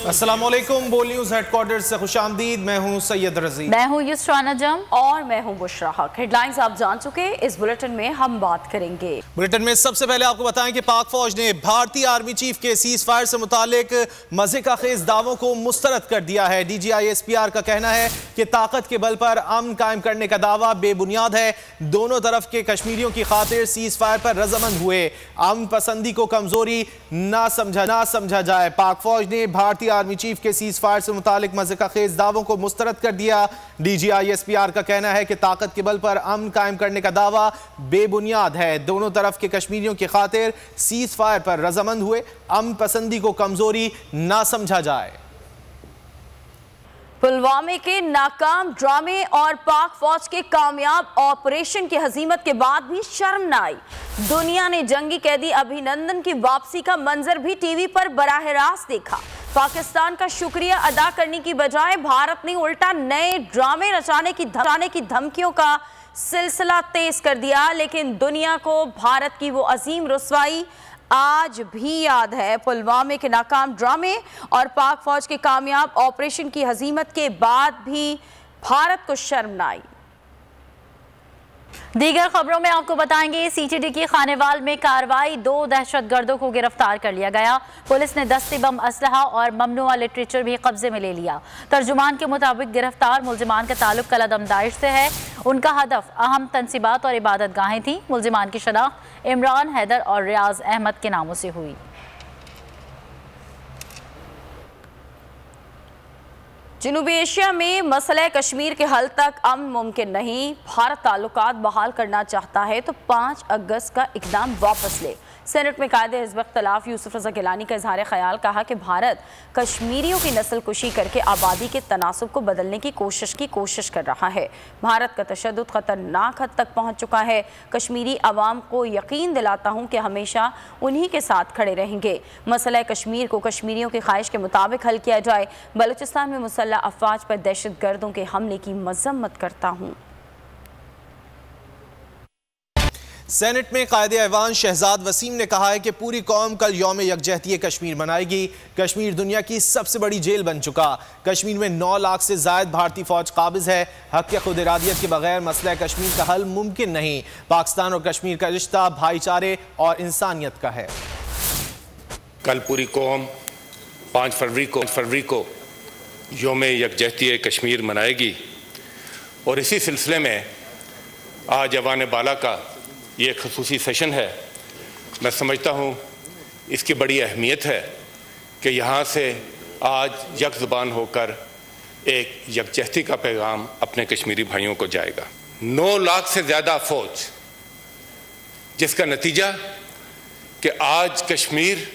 अस्सलामुअलैकुम, बोल news headquarter से खुशामदीद। मैं हूं सैयद रज़ी। मैं हूं युसरा नजम और मैं हूं बुशरा हक। हेडलाइंस आप जान चुके, इस बुलेटिन में हम बात करेंगे। बुलेटिन में सबसे पहले आपको बताएं कि पाक फौज ने भारतीय आर्मी चीफ के सीज फायर से मुतालिक मजे का खेज दावों को मुस्तरद कर दिया है। DGI-SPR का कहना है कि ताकत के बल पर अमन कायम करने का दावा बेबुनियाद है। दोनों तरफ के कश्मीरियों की खातिर सीज फायर पर रजामंद हुए। अमन पसंदी को कमजोरी ना समझा जाए। पाक फौज ने भारतीय आर्मी चीफ के सीज फायर से मुतालिक मजे का खेज दावों को मुस्तरद कर दिया। DGI-SPR का कहना है कि ताकत के बल पर अमन कायम करने का दावा बेबुनियाद है। दोनों तरफ के कश्मीरियों की खातिर सीज फायर पर रजामंद हुए। अमन पसंदी को कमजोरी ना समझा जाए। पुलवामा के नाकाम ड्रामे और पाक फौज के कामयाब ऑपरेशन की हजीमत के बाद भी शर्म न आई। दुनिया ने जंगी कैदी अभिनंदन की वापसी का मंजर भी टीवी पर बराह रास्त देखा। पाकिस्तान का शुक्रिया अदा करने की बजाय भारत ने उल्टा नए ड्रामे रचाने की धमकियों का सिलसिला तेज कर दिया। लेकिन दुनिया को भारत की वो अजीम रुसवाई आज भी याद है। पुलवामा के नाकाम ड्रामे और पाक फौज के कामयाब ऑपरेशन की हजीमत के बाद भी भारत को शर्म न आई। दीगर खबरों में आपको बताएंगे, CTD की खानेवाल में कार्रवाई, 2 दहशतगर्दों को गिरफ्तार कर लिया गया। पुलिस ने दस्ती बम असलहा और ममनुआ लिटरेचर भी कब्जे में ले लिया। तर्जुमान के मुताबिक गिरफ्तार मुलजिमान का ताल्लुक कलादम दाइश से है। उनका हदफ अहम तनसीबात और इबादत गाहें थीं। मुलजिमान की शनाख्त इमरान, हैदर और रियाज अहमद के नामों से हुई। जनूबी एशिया में मसला कश्मीर के हल तक अमन मुमकिन नहीं। भारत ताल्लुकात बहाल करना चाहता है तो 5 अगस्त का इकदाम वापस ले। सेनेट में कायदे हिज़्ब इख्तिलाफ यूसुफ रज़ा गिलानी का इजहार ख्याल, कहा कि भारत कश्मीरियों की नस्ल कुशी करके आबादी के तनासुब को बदलने की कोशिश कर रहा है। भारत का तशद्दुद खतरनाक हद तक पहुँच चुका है। कश्मीरी अवाम को यकीन दिलाता हूँ कि हमेशा उन्हीं के साथ खड़े रहेंगे। मसला कश्मीर को कश्मीरियों की ख्वाहिश के मुताबिक हल किया जाए। बलूचिस्तान में मुसल्लह अफवाज पर दहशतगर्दों के हमले की मजम्मत करता हूँ। सेनेट में कायदे-ए-ऐवान शहजाद वसीम ने कहा है कि पूरी कौम कल यौम यकजहती कश्मीर मनाएगी। कश्मीर दुनिया की सबसे बड़ी जेल बन चुका। कश्मीर में 9 लाख से जायद भारतीय फौज काबिज है। हक खुद इरादियत के बगैर मसला कश्मीर का हल मुमकिन नहीं। पाकिस्तान और कश्मीर का रिश्ता भाईचारे और इंसानियत का है। कल पूरी कौम 5 फरवरी को यौम यकजहती कश्मीर मनाएगी और इसी सिलसिले में आज अवान बाला का ये ख़ुसूसी सेशन है। मैं समझता हूँ इसकी बड़ी अहमियत है कि यहाँ से आज यक ज़ुबान होकर एक यकजहती का पैगाम अपने कश्मीरी भाइयों को जाएगा। 9 लाख से ज़्यादा फ़ौज, जिसका नतीजा कि आज कश्मीर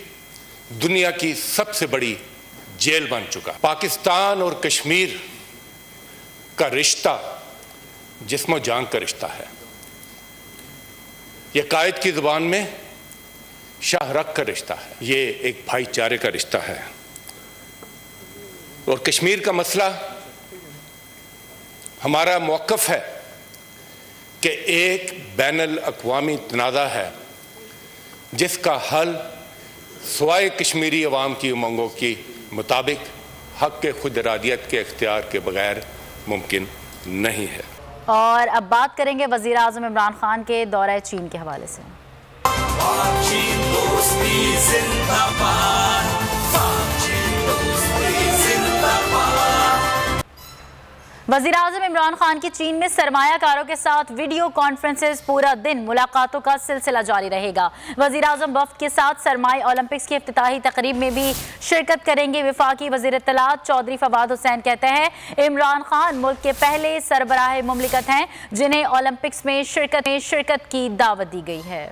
दुनिया की सबसे बड़ी जेल बन चुका। पाकिस्तान और कश्मीर का रिश्ता जिस्मो जान का रिश्ता है। ये कायद की ज़ुबान में शाहरख का रिश्ता है। ये एक भाईचारे का रिश्ता है। और कश्मीर का मसला हमारा मौक़िफ़ है कि एक बैनुल अक़वामी तनाज़ा है जिसका हल सिवाय कश्मीरी अवाम की उमंगों के मुताबिक हक के खुद इरादियत के इख्तियार के बगैर मुमकिन नहीं है। और अब बात करेंगे वज़ीर आज़म इमरान खान के दौरे चीन के हवाले से। वज़ीर आज़म इमरान खान की चीन में सरमायाकारों के साथ वीडियो कॉन्फ्रेंसेस, पूरा दिन मुलाकातों का सिलसिला जारी रहेगा। वज़ीर आज़म वफ़द के साथ सरमाई ओलंपिक्स की इफ्तिताही तकरीब में भी शिरकत करेंगे। वफाकी वज़ीर इत्तलात चौधरी फवाद हुसैन कहते हैं इमरान खान मुल्क के पहले सरबराह मुमलिकत हैं जिन्हें ओलंपिक्स में शिरकत की दावत दी गई है।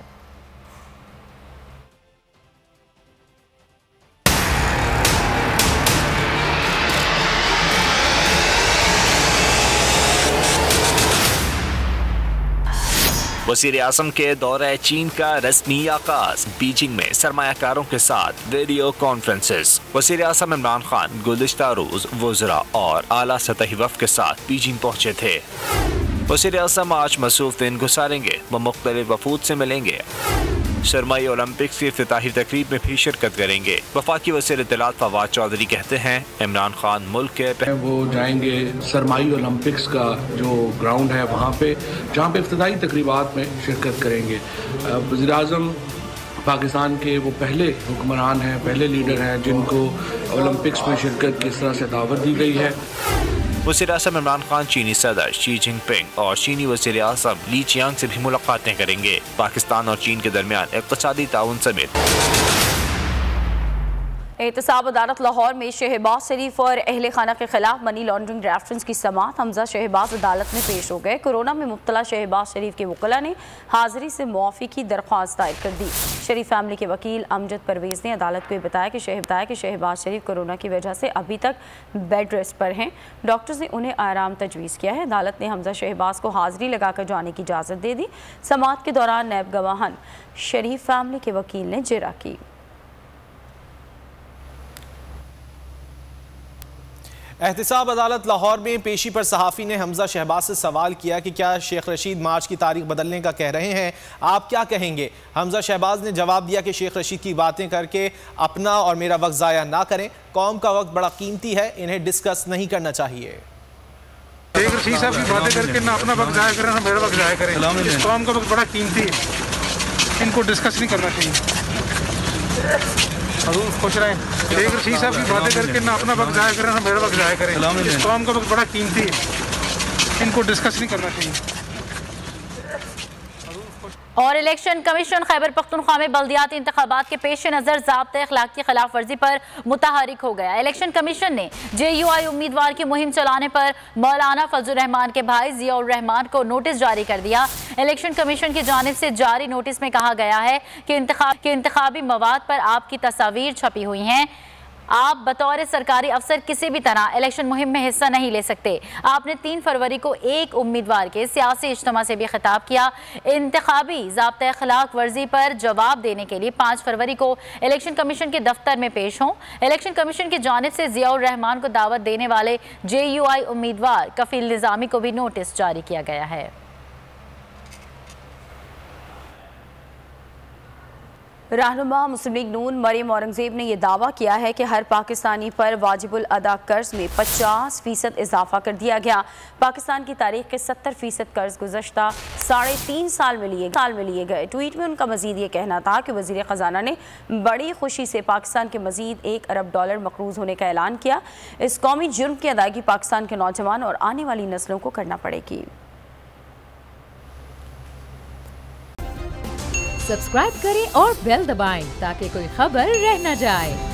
वज़ीर आज़म के दौरे चीन का रस्मी आगाज, बीजिंग में सरमायाकारों के साथ वीडियो कॉन्फ्रेंसेस। वज़ीर आज़म इमरान खान गुज़िश्ता रोज वज़रा और आला सतही वफ़द के साथ बीजिंग पहुँचे थे। वज़ीर आज़म आज मसरूफ़ दिन गुजारेंगे व मुख्तलिफ वफूद से मिलेंगे। सरमाई ओलंपिक्स की इफ्तिताही तकरीब में भी शिरकत करेंगे। वफाकी वज़ीर इत्तलात फवाद चौधरी कहते हैं इमरान खान मुल्क के वो जाएंगे सरमाई ओलंपिक्स का जो ग्राउंड है वहाँ पे, जहाँ पे इफ्तिताही तकरीबात में शिरकत करेंगे। वज़ीर आज़म पाकिस्तान के वो पहले हुक्मरान हैं, पहले लीडर हैं जिनको ओलंपिक्स में शिरकत की इस तरह से दावत दी गई है। वज़ीर आज़म इमरान खान चीनी सदर शी जिनपिंग और चीनी वज़ीर आज़म ली चियांग से भी मुलाकातें करेंगे। पाकिस्तान और चीन के दरमियान इक़्तिसादी ताउन समेत एहतसाब अदालत लाहौर में शहबाज शरीफ और अहले खाना के खिलाफ मनी लॉन्ड्रिंग रेफरेंस की समाअत हमजा शहबाज अदालत में पेश हो गए। कोरोना में मुब्तला शहबाज शरीफ के वकला ने हाजिरी से मुआफ़ी की दरख्वास्त दायर कर दी। शरीफ फैमिली के वकील अमजद परवेज़ ने अदालत को बताया कि शहबाज शरीफ कोरोना की वजह से अभी तक बेड रेस्ट पर हैं। डॉक्टर्स ने उन्हें आराम तजवीज़ किया है। अदालत ने हमजा शहबाज को हाजिरी लगाकर जाने की इजाज़त दे दी। समाअत के दौरान नैब गवाहन शरीफ फैमिली के वकील ने जिरा की। एहतसाब अदालत लाहौर में पेशी पर सहाफ़ी ने हमजा शहबाज से सवाल किया कि क्या शेख रशीद मार्च की तारीख बदलने का कह रहे हैं, आप क्या कहेंगे। हमजा शहबाज ने जवाब दिया कि शेख रशीद की बातें करके अपना और मेरा वक्त ज़ाया ना करें, कौम का वक्त बड़ा कीमती है, इन्हें डिस्कस नहीं करना चाहिए। शेख रशीद साहब की बातें करके ना अपना वक्त ज़ाया करें ना मेरा वक्त ज़ाया करें, इस कौम का वक्त बड़ा कीमती है, इनको डिस्कस नहीं करना चाहिए। खुश रहें। शेख रशीद साहब की बातें करके ना अपना वक्त ज़ाया करें ना मेरा वक्त ज़ाया करें, इस कौम का वक्त बड़ा कीमती है, इनको डिस्कस नहीं करना चाहिए। और इलेक्शन कमीशन खैबर पख्तूनख्वा में बल्दियाती इंतखाबात के पेश नज़र ज़ाब्ते अखलाक की खिलाफ वर्जी पर मुतहरिक हो गया। इलेक्शन कमीशन ने JUI उम्मीदवार की मुहिम चलाने पर मौलाना फजल रहमान के भाई ज़ियाउर रहमान को नोटिस जारी कर दिया। इलेक्शन कमीशन की जानिब से जारी नोटिस में कहा गया है कि इंतखाबी मवाद पर आपकी तस्वीर छपी हुई हैं, आप बतौर सरकारी अफसर किसी भी तरह इलेक्शन मुहिम में हिस्सा नहीं ले सकते। आपने 3 फरवरी को एक उम्मीदवार के सियासी इज्तिमा से भी खिताब किया। इंतखाबी ज़ाब्ते अखलाक वर्जी पर जवाब देने के लिए 5 फरवरी को इलेक्शन कमीशन के दफ्तर में पेश हों। इलेक्शन कमीशन की जानिब से ज़ियाउर रहमान को दावत देने वाले JUI उम्मीदवार कफील निज़ामी को भी नोटिस जारी किया गया है। रहनुमा मुस्लिम लीग नून मरियम औरंगजेब ने यह दावा किया है कि हर पाकिस्तानी पर वाजिबुल अदा कर्ज में 50% इजाफा कर दिया गया। पाकिस्तान की तारीख के 70% कर्ज गुज़श्ता 3.5 साल में लिए गए। ट्वीट में उनका मजीद ये कहना था कि वज़ीर ख़जाना ने बड़ी खुशी से पाकिस्तान के मजीद $1 अरब मक़रूज़ होने का ऐलान किया। इस कौमी जुर्म की अदायगी पाकिस्तान के नौजवान और आने वाली नस्लों को करना पड़ेगी। सब्सक्राइब करें और बेल दबाएं ताकि कोई खबर रह न जाए।